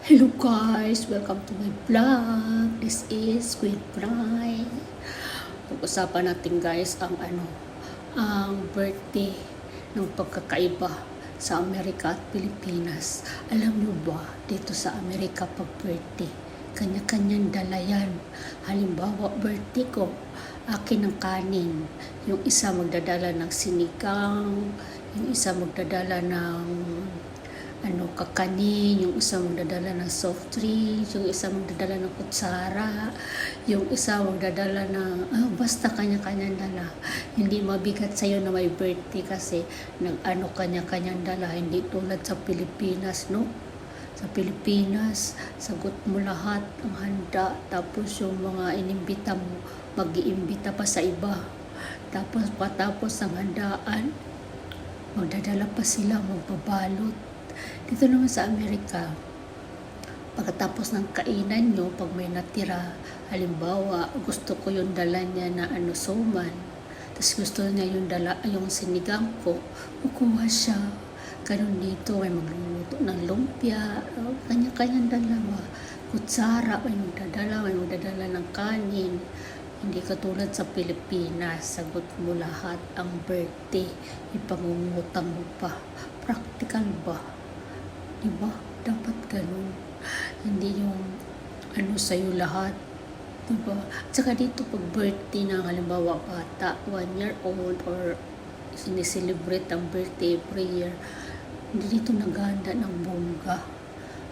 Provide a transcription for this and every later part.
Hello guys! Welcome to my vlog. This is Queen Cry. Pag-usapan natin guys ang birthday ng pagkakaiba sa Amerika at Pilipinas. Alam niyo ba, dito sa Amerika pag birthday, kanya-kanyang dala yan. Halimbawa, birthday ko, akin ng kanin. Yung isa magdadala ng sinigang, yung isa magdadala ng kakanin, yung isa magdadala ng soft drinks, yung isa magdadala ng kutsara, yung isa magdadala ng basta kanya-kanyang dala. Hindi mabigat sa'yo na may birthday kasi kanya-kanyang dala, hindi tulad sa Pilipinas, no? Sa Pilipinas, sagot mo lahat ang handa, tapos yung mga inimbita mo, mag-iimbita pa sa iba. Tapos patapos ang handaan, magdadala pa sila, magbabalot. Dito naman sa Amerika, pagkatapos ng kainan nyo, pag may natira, halimbawa, gusto ko yung dala niya na suman, tapos gusto niya yung sinigang ko, kukuha siya. Ganun dito, may magluluto ng lumpia, kanya-kanyang dala, kutsara, may magdadala ng kanin. Hindi katulad sa Pilipinas, sagot mo lahat ang birthday, ipangungutang mo pa. Practical ba? Diba? Dapat ganun. Hindi yung sa'yo lahat. Diba? At saka dito pag birthday ng halimbawa bata, 1 year old or sineselebrate ang birthday every year, hindi dito naghahanda ng bongga.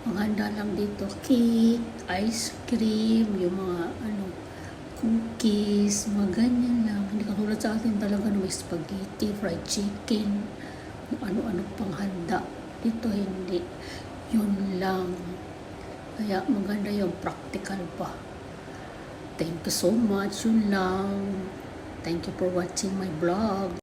Ang handa lang dito, cake, ice cream, yung mga cookies, mga ganyan lang. Hindi katulad sa atin talaga may spaghetti, fried chicken, kung ano-ano pang handa. Dito hindi. Yun lang. Kaya maganda yung practical pa. Thank you so much. Yun lang. Thank you for watching my vlog.